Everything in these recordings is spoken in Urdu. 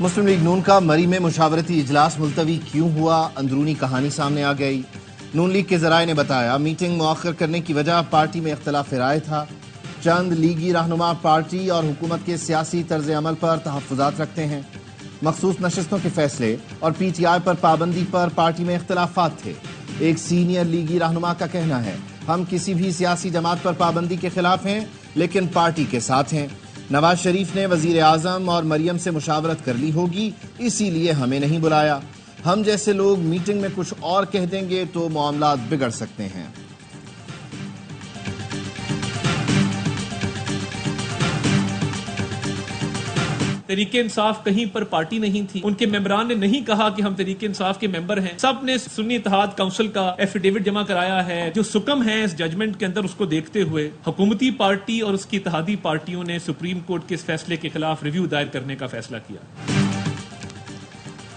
مسلم لیگ نون کا مری میں مشاورتی اجلاس ملتوی کیوں ہوا؟ اندرونی کہانی سامنے آ گئی۔ نون لیگ کے ذرائع نے بتایا میٹنگ مؤخر کرنے کی وجہ پارٹی میں اختلاف رائے تھا۔ چند لیگی رہنما پارٹی اور حکومت کے سیاسی طرز عمل پر تحفظات رکھتے ہیں۔ مخصوص نشستوں کے فیصلے اور پی ٹی آئی پر پابندی پر پارٹی میں اختلافات تھے۔ ایک سینئر لیگی رہنما کا کہنا ہے ہم کسی بھی سیاسی جماعت پر پابندی کے خلاف ہیں لیکن پارٹی کے ساتھ ہیں۔ نواز شریف نے وزیر اعظم اور مریم سے مشاورت کر لی ہوگی، اسی لیے ہمیں نہیں بلایا۔ ہم جیسے لوگ میٹنگ میں کچھ اور کہہ دیں گے تو معاملات بگڑ سکتے ہیں۔ تحریک انصاف کہیں پر پارٹی نہیں تھی، ان کے ممبران نے نہیں کہا کہ ہم تحریک انصاف کے ممبر ہیں۔ سب نے سنی اتحاد کونسل کا ایفیڈیوٹ جمع کرایا ہے۔ جو سکم ہے اس ججمنٹ کے اندر، اس کو دیکھتے ہوئے حکومتی پارٹی اور اس کی اتحادی پارٹیوں نے سپریم کورٹ کے اس فیصلے کے خلاف ریویو دائر کرنے کا فیصلہ کیا۔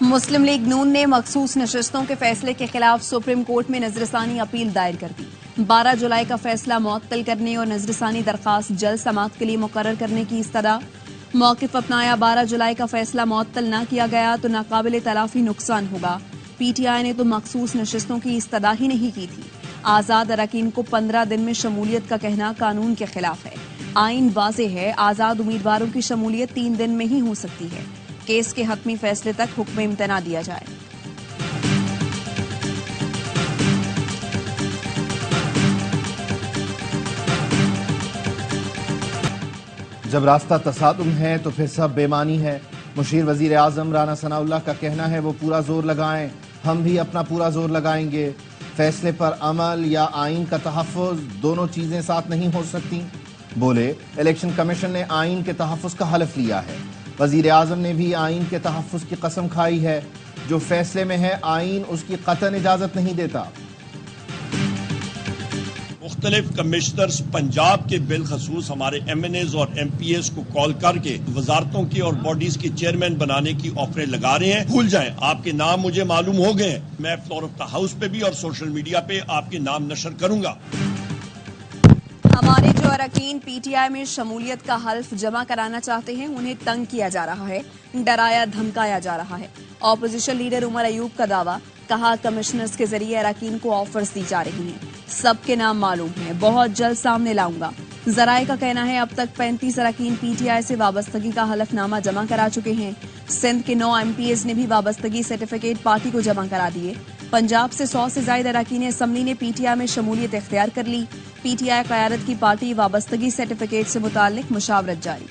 مسلم لیگ نون نے مخصوص نشستوں کے فیصلے کے خلاف سپریم کورٹ میں نظر ثانی اپیل دائر کر دی۔ 12 جولائی کا فیصلہ معطل کرنے اور نظر ثانی درخواست جلد سماعت کے لیے مقرر کرنے کی استدعا۔ موقف اپنایا، 12 جولائی کا فیصلہ معطل نہ کیا گیا تو ناقابل تلافی نقصان ہوگا۔ پی ٹی آئی نے تو مخصوص نشستوں کی استدعا ہی نہیں کی تھی۔ آزاد اراکین کو 15 دن میں شمولیت کا کہنا قانون کے خلاف ہے۔ آئین واضح ہے، آزاد امیدواروں کی شمولیت 3 دن میں ہی ہو سکتی ہے۔ کیس کے حتمی فیصلے تک حکم امتناع دیا جائے۔ جب راستہ تصادم ہے تو پھر سب بے معنی ہے۔ مشیر وزیر اعظم رانا ثناء اللہ کا کہنا ہے وہ پورا زور لگائیں، ہم بھی اپنا پورا زور لگائیں گے۔ فیصلے پر عمل یا آئین کا تحفظ، دونوں چیزیں ساتھ نہیں ہو سکتی۔ بولے الیکشن کمیشن نے آئین کے تحفظ کا حلف لیا ہے، وزیر اعظم نے بھی آئین کے تحفظ کی قسم کھائی ہے۔ جو فیصلے میں ہے آئین اس کی قطعاً اجازت نہیں دیتا۔ مختلف کمشنرز پنجاب کے بالخصوص ہمارے ایم این ایز اور ایم پی ایز کو کال کر کے وزارتوں کی اور باڈیز کے چیئرمین بنانے کی آفریں لگا رہے ہیں۔ بھول جائیں، آپ کے نام مجھے معلوم ہو گئے ہیں، میں فلور آف دا ہاؤس پہ بھی اور سوشل میڈیا پہ آپ کے نام نشر کروں گا۔ ہمارے جو اراکین پی ٹی آئی میں شمولیت کا حلف جمع کرانا چاہتے ہیں انہیں تنگ کیا جا رہا ہے، ڈرایا دھمکایا جا رہا ہے۔ اپوزیشن لیڈر عمر ایوب کا دعویٰ، کہا کمشنرز کے ذریعے اراکین کو آفرز دی جا رہی ہیں، سب کے نام معلوم ہیں، بہت جلد سامنے لاؤں گا۔ ذرائع کا کہنا ہے اب تک 35 اراکین پی ٹی آئی سے وابستگی کا حلف نامہ جمع کرا چکے ہیں۔ سندھ کے 9 ایم پی ایز نے بھی وابستگی سرٹیفکیٹ پارٹی کو جمع کرا دیے۔ پنجاب سے 100 سے زائد اراکین اسمبلی نے پی ٹی آئی میں شمولیت اختیار کر لی۔ پی ٹی آئی قیادت کی پارٹی وابستگی سرٹیفکیٹ سے متعلق مشاورت جاری۔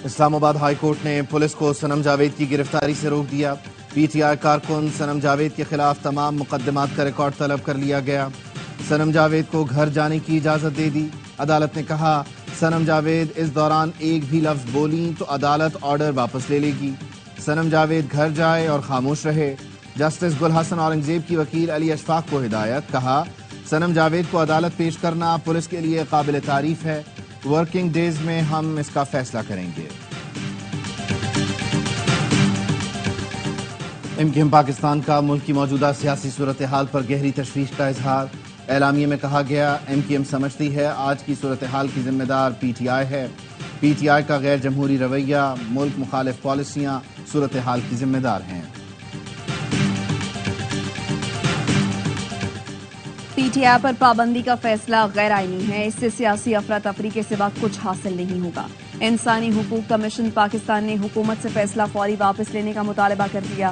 اسلام آباد ہائی کورٹ نے پولیس کو صنم جاوید کی گرفتاری سے روک دیا۔ پی ٹی آئی کارکن صنم جاوید کے خلاف تمام مقدمات کا ریکارڈ طلب کر لیا گیا۔ صنم جاوید کو گھر جانے کی اجازت دے دی۔ عدالت نے کہا صنم جاوید اس دوران ایک بھی لفظ بولیں تو عدالت آرڈر واپس لے لے گی۔ صنم جاوید گھر جائے اور خاموش رہے۔ جسٹس گل حسن اورنگزیب کی وکیل علی اشفاق کو ہدایت، کہا صنم جاوید کو عدالت پیش کرنا پولیس کے لیے قابل تعریف ہے، ورکنگ ڈیز میں ہم اس کا فیصلہ کریں گے۔ ایم کیو ایم پاکستان کا ملک کی موجودہ سیاسی صورتحال پر گہری تشویش کا اظہار۔ اعلامیے میں کہا گیا ایم کیو ایم سمجھتی ہے آج کی صورتحال کی ذمہ دار پی ٹی آئی ہے۔ پی ٹی آئی کا غیر جمہوری رویہ، ملک مخالف پالیسیاں صورتحال کی ذمہ دار ہیں۔ پی ٹی آئی پر پابندی کا فیصلہ غیر آئینی ہے، اس سے سیاسی افراتفری کے سوا کچھ حاصل نہیں ہوگا۔ انسانی حقوق کمیشن پاکستان نے حکومت سے فیصلہ فوری واپس لینے کا مطالبہ کر دیا۔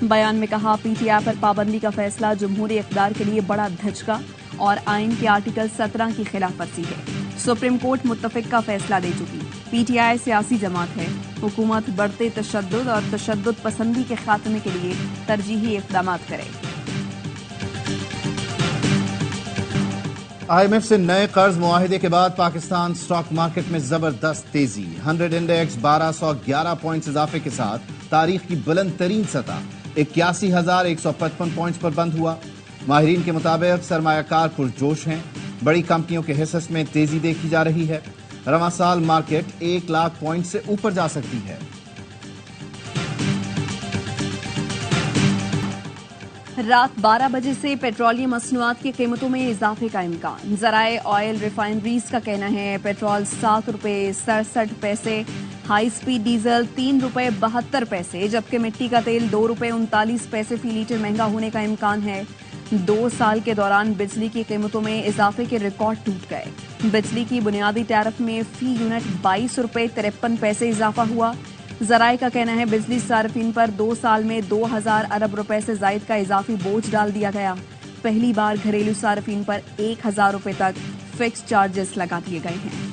بیان میں کہا پی ٹی آئی پر پابندی کا فیصلہ جمہوری اقدار کے لیے بڑا دھچکا اور آئین کے آرٹیکل 17 کی خلاف ورزی ہے۔ سپریم کورٹ متفق کا فیصلہ دے چکی۔ پی ٹی آئی سیاسی جماعت ہے، حکومت بڑھتے تشدد اور تشدد پسندی کے خاتمے کے لیے ترجیحی اقدامات کرے۔ آئی ایم ایف سے نئے قرض معاہدے کے بعد پاکستان سٹاک مارکیٹ میں زبردست تیزی، 100 انڈیکس 1211 پوائنٹس اضافے کے ساتھ تاریخ کی بلند ترین سطح 81,155 پوائنٹس پر بند ہوا۔ ماہرین کے مطابق سرمایہ کار پرجوش ہیں، بڑی کمپنیوں کے حصص میں تیزی دیکھی جا رہی ہے۔ رواں سال مارکیٹ 1 لاکھ پوائنٹ سے اوپر جا سکتی ہے۔ رات 12 بجے سے پیٹرولیم مصنوعات کی قیمتوں میں اضافے کا امکان. ذرائع آئل ریفائنریز کا کہنا ہے پیٹرول 7 روپے 67 پیسے، ہائی سپیڈ ڈیزل 3 روپے 72 پیسے، جبکہ مٹی کا تیل 2 روپے 39 پیسے فی لیٹر مہنگا ہونے کا امکان ہے. 2 سال کے دوران بجلی کی قیمتوں میں اضافے کے ریکارڈ ٹوٹ گئے. بجلی کی بنیادی ٹیرف میں فی یونٹ 22 روپے 53 پیسے اضافہ ہوا. ذرائع کا کہنا ہے بجلی صارفین پر 2 سال میں 2000 ارب روپے سے زائد کا اضافی بوجھ ڈال دیا گیا. پہلی بار گھریلو صارفین پر 1000 روپے تک فکس چارجز لگا دیے گئے ہیں.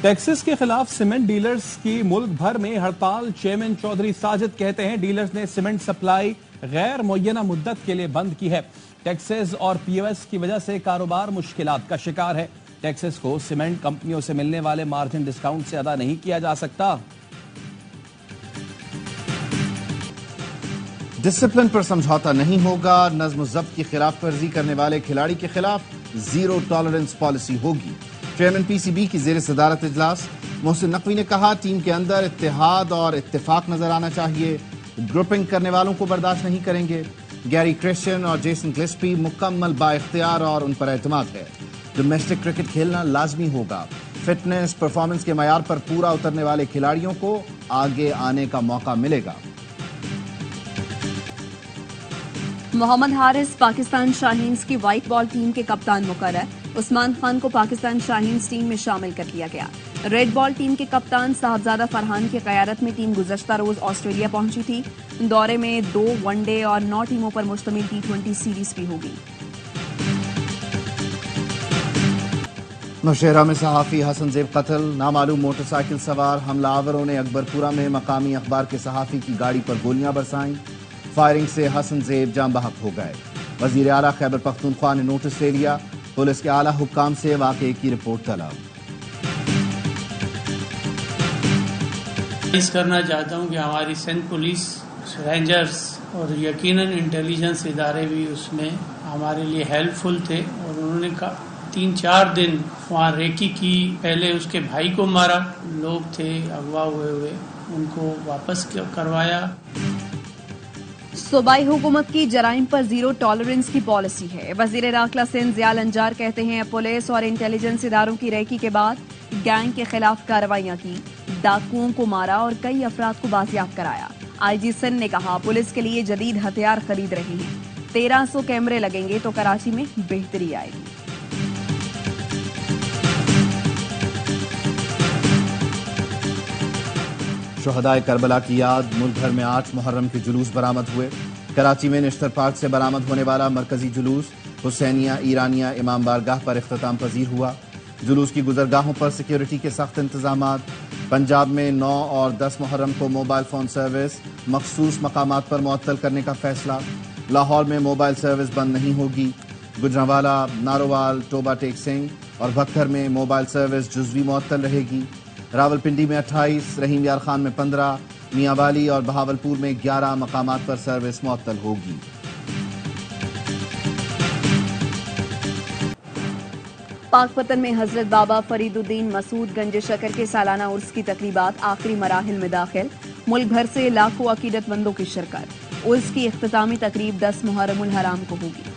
ٹیکسز کے خلاف سیمنٹ ڈیلرز کی ملک بھر میں ہڑتال. چیئرمین چودھری ساجد کہتے ہیں ڈیلرز نے سیمنٹ سپلائی غیر معینہ مدت کے لیے بند کی ہے. ٹیکسز اور پی او ایس کی وجہ سے کاروبار مشکلات کا شکار ہے. ٹیکسز کو سیمنٹ کمپنیوں سے ملنے والے مارجن ڈسکاؤنٹ سے ادا نہیں کیا جا سکتا. ڈسپلن پر سمجھوتا نہیں ہوگا. نظم و ضبط کی خلاف ورزی کرنے والے کھلاڑی کے خلاف زیرو ٹالرنس پالیسی ہوگی. چیئرمین پی سی بی کی زیر صدارت اجلاس. محسن نقوی نے کہا ٹیم کے اندر اتحاد اور اتفاق نظر آنا چاہیے. گروپنگ کرنے والوں کو برداشت نہیں کریں گے. گیری کرسچن اور جیسن گلسپی مکمل با اختیار اور ان پر اعتماد ہے. ڈومیسٹک کرکٹ کھیلنا لازمی ہوگا. فٹنس پرفارمنس کے معیار پر پورا اترنے والے کھلاڑیوں کو آگے آنے کا موقع ملے گا. محمد حارث پاکستان شاہینز کی وائٹ بال ٹیم کے کپتان مقرر. عثمان خان کو پاکستان شاہینز ٹیم میں شامل کر لیا گیا. ریڈ بال ٹیم کے کپتان صاحبزادہ فرحان کی قیادت میں ٹیم گزشتہ روز آسٹریلیا پہنچی تھی. دورے میں 2 ون ڈے اور 9 ٹیموں پر مشتمل T20 سیریز بھی ہوگی. نوشہرہ میں صحافی حسن زیب قتل. نامعلوم موٹر سائیکل سوار حملہ آوروں نے اکبرپورہ میں مقامی اخبار کے صحافی کی گاڑی پر گولیاں برسائیں. فائرنگ سے حسن زیب جاں بحق ہو گئے. وزیر اعلیٰ خیبر پختونخوا نے نوٹس لے لیا. پولیس کے اعلیٰ حکام سے واقعے کی رپورٹ طلب. کرنا چاہتا ہوں کہ ہماری سندھ پولیس، رینجرز اور یقیناً انٹیلیجنس ادارے بھی اس میں ہمارے لیے ہیلپ فل تھے، اور انہوں نے 3-4 دن وہاں ریکی کی. پہلے اس کے بھائی کو مارا، لوگ تھے اغوا ہوئے ان کو واپس کروایا. صوبائی حکومت کی جرائم پر زیرو ٹالرنس کی پالیسی ہے. وزیر داخلہ سندھ ضیاء الانجار کہتے ہیں پولیس اور انٹیلیجنس اداروں کی ریکی کے بعد گینگ کے خلاف کارروائیاں کی، ڈاکوؤں کو مارا اور کئی افراد کو بازیاب کرایا. آئی جی سندھ نے کہا پولیس کے لیے جدید ہتھیار خرید رہے ہیں. 1300 کیمرے لگیں گے تو کراچی میں بہتری آئے گی. شہدائے کربلا کی یاد. ملک بھر میں 8 محرم کے جلوس برآمد ہوئے. کراچی میں نشتر پارک سے برآمد ہونے والا مرکزی جلوس حسینیہ ایرانیہ امام بارگاہ پر اختتام پذیر ہوا. جلوس کی گزرگاہوں پر سیکیورٹی کے سخت انتظامات. پنجاب میں 9 اور 10 محرم کو موبائل فون سروس مخصوص مقامات پر معطل کرنے کا فیصلہ. لاہور میں موبائل سروس بند نہیں ہوگی. گجرانوالہ، ناروال، ٹوبہ ٹیک سنگھ اور بھکر میں موبائل سروس جزوی معطل رہے گی. راولپنڈی میں 28، رحیم یار خان میں 15، میاں والی اور بہاولپور میں 11 مقامات پر سروس معطل ہوگی. پاک پتن میں حضرت بابا فرید الدین مسعود گنج شکر کے سالانہ عرس کی تقریبات آخری مراحل میں داخل. ملک بھر سے لاکھوں عقیدت مندوں کی شرکت. عرس کی اختتامی تقریب 10 محرم الحرام کو ہوگی.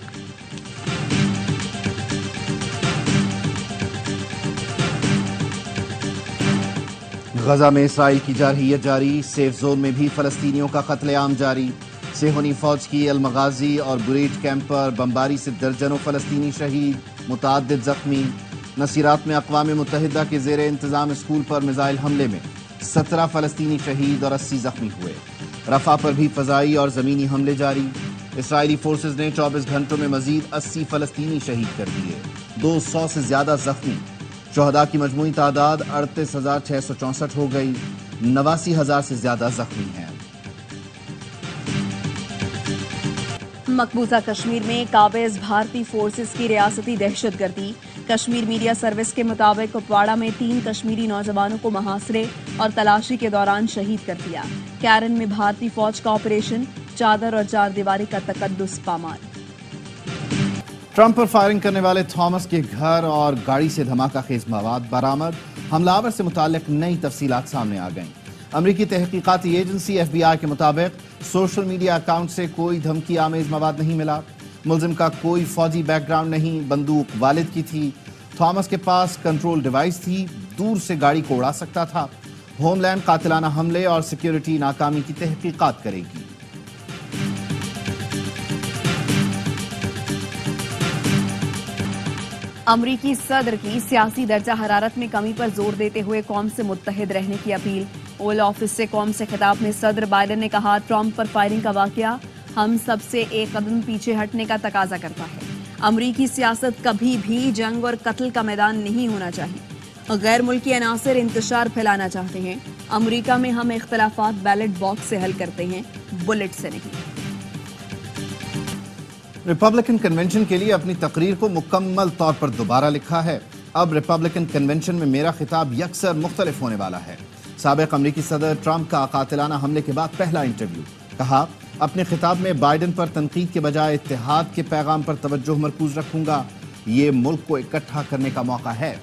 غزہ میں اسرائیل کی جارحیت جاری. سیف زون میں بھی فلسطینیوں کا قتل عام جاری. صہیونی فوج کی المغازی اور بریج کیمپ پر بمباری سے درجنوں فلسطینی شہید، متعدد زخمی. نصیرات میں اقوام متحدہ کے زیر انتظام اسکول پر میزائل حملے میں 17 فلسطینی شہید اور 80 زخمی ہوئے. رفح پر بھی فضائی اور زمینی حملے جاری. اسرائیلی فورسز نے 24 گھنٹوں میں مزید 80 فلسطینی شہید کر دیے، 200 سے زیادہ زخمی. شہداء کی مجموعی تعداد 38,664 ہو گئی، 89,000 سے زیادہ زخمی ہیں. مقبوضہ کشمیر میں قابض بھارتی فورسز کی ریاستی دہشت گردی. کشمیر میڈیا سروس کے مطابق کپواڑہ میں 3 کشمیری نوجوانوں کو محاصرے اور تلاشی کے دوران شہید کر دیا. کیرن میں بھارتی فوج کا آپریشن، چادر اور 4 دیواری کا تقدس پامال. ٹرمپ پر فائرنگ کرنے والے تھامس کے گھر اور گاڑی سے دھماکہ خیز مواد برآمد. حملہ آور سے متعلق نئی تفصیلات سامنے آ گئیں. امریکی تحقیقاتی ایجنسی FBI کے مطابق سوشل میڈیا اکاؤنٹ سے کوئی دھمکی آمیز مواد نہیں ملا. ملزم کا کوئی فوجی بیک گراؤنڈ نہیں. بندوق والد کی تھی. تھامس کے پاس کنٹرول ڈیوائس تھی. دور سے گاڑی کو اڑا سکتا تھا. ہوم لینڈ قاتلانہ حملے اور سیکیورٹی ناکامی کی تحقیقات کرے گی. امریکی صدر کی سیاسی درجہ حرارت میں کمی پر زور دیتے ہوئے قوم سے متحد رہنے کی اپیل. اوول آفس سے قوم سے خطاب میں صدر بائیڈن نے کہا ٹرمپ پر فائرنگ کا واقعہ ہم سب سے ایک قدم پیچھے ہٹنے کا تقاضا کرتا ہے. امریکی سیاست کبھی بھی جنگ اور قتل کا میدان نہیں ہونا چاہیے. غیر ملکی عناصر انتشار پھیلانا چاہتے ہیں. امریکہ میں ہم اختلافات بیلٹ باکس سے حل کرتے ہیں, بلٹ سے نہیں. ریپبلکن کنونشن کے لیے اپنی تقریر کو مکمل طور پر دوبارہ لکھا ہے. اب ریپبلکن کنونشن میں میرا خطاب یکسر مختلف ہونے والا ہے. سابق امریکی صدر ٹرمپ کا قاتلانہ حملے کے بعد پہلا انٹرویو. کہا اپنے خطاب میں بائیڈن پر تنقید کے بجائے اتحاد کے پیغام پر توجہ مرکوز رکھوں گا. یہ ملک کو اکٹھا کرنے کا موقع ہے.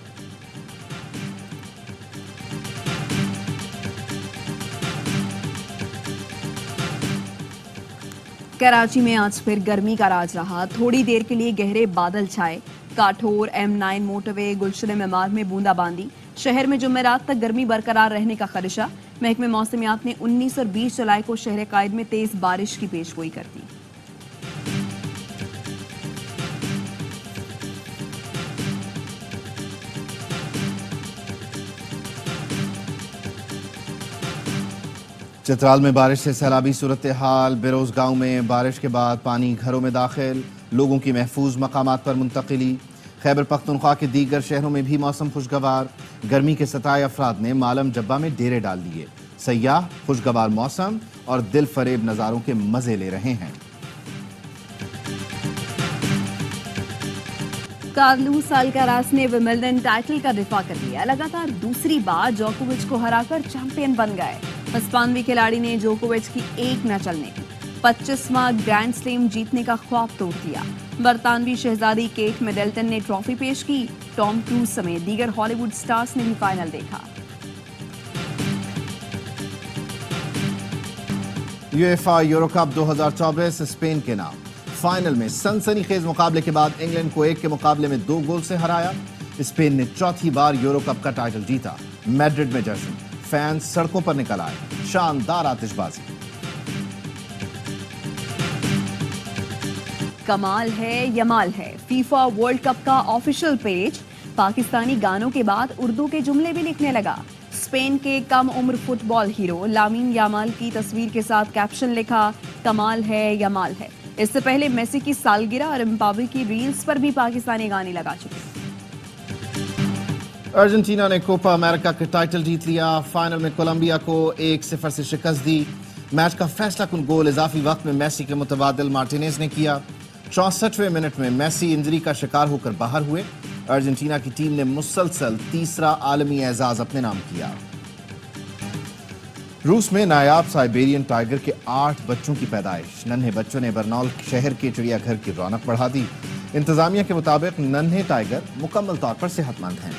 کراچی میں آج پھر گرمی کا راج رہا. تھوڑی دیر کے لیے گہرے بادل چھائے. کاٹھور M9 موٹر وے گلشن معمار میں بوندا باندی. شہر میں جمعرات تک گرمی برقرار رہنے کا خدشہ. محکمہ موسمیات نے 19 اور 20 جولائی کو شہر قائد میں تیز بارش کی پیشگوئی کر دی. چترال میں بارش سے سیلابی صورتحال. بیروز گاؤں میں بارش کے بعد پانی گھروں میں داخل. لوگوں کی محفوظ مقامات پر منتقلی. خیبر پختونخوا کے دیگر شہروں میں بھی موسم خوشگوار. گرمی کے ستائے افراد نے مالم جبہ میں ڈیرے ڈال دیے. سیاح خوشگوار موسم اور دل فریب نظاروں کے مزے لے رہے ہیں. کارلوس الکراز نے ومبلڈن ٹائٹل کا دفاع کر لیا. لگاتار دوسری بار جوکووچ کو ہرا کر چیمپئن بن گئے. ہسپانوی کھلاڑی نے جوکووچ کی ایک نہ چلنے کی 25واں گرینڈ سلیم جیتنے کا خواب توڑ دیا. برطانوی شہزادی کیٹ میڈلٹن نے ٹرافی پیش کی. ٹام کروز سمیت دیگر ہالی ووڈ سٹارز نے بھی فائنل دیکھا. UEFA یورو کپ 2024 اسپین کے نام. فائنل میں سنسنی خیز مقابلے کے بعد انگلینڈ کو 1 کے مقابلے میں 2 گول سے ہرایا. اسپین نے چوتھی بار یورو کپ کا ٹائٹل جیتا. میڈرڈ میں جشن. فینس سڑکوں پر نکل آئے. شاندار آتش بازی. کمال ہے یمال ہے. فیفا ورلڈ کپ کا آفیشیل پیج. پاکستانی گانوں کے بعد اردو کے جملے بھی لکھنے لگا. اسپین کے کم عمر فٹ بال ہیرو لامین یامال کی تصویر کے ساتھ کیپشن لکھا کمال ہے یمال ہے. اس سے پہلے میسی کی سالگرہ اور امبابے کی ریلز پر بھی پاکستانی گانے لگا چکے. ارجنٹینا نے کوپا امریکہ کا ٹائٹل جیت لیا. فائنل میں کولمبیا کو 1-0 سے شکست دی. میچ کا فیصلہ کن گول اضافی وقت میں میسی کے متبادل مارٹینیز نے کیا. 64ویں منٹ میں میسی انجری کا شکار ہو کر باہر ہوئے. ارجنٹینا کی ٹیم نے مسلسل تیسرا عالمی اعزاز اپنے نام کیا. روس میں نایاب سائبیرین ٹائیگر کے 8 بچوں کی پیدائش. ننھے بچوں نے برنول شہر کے چڑیا گھر کی رونق بڑھا دی. انتظامیہ کے مطابق ننھے ٹائیگر مکمل طور پر صحت مند ہیں.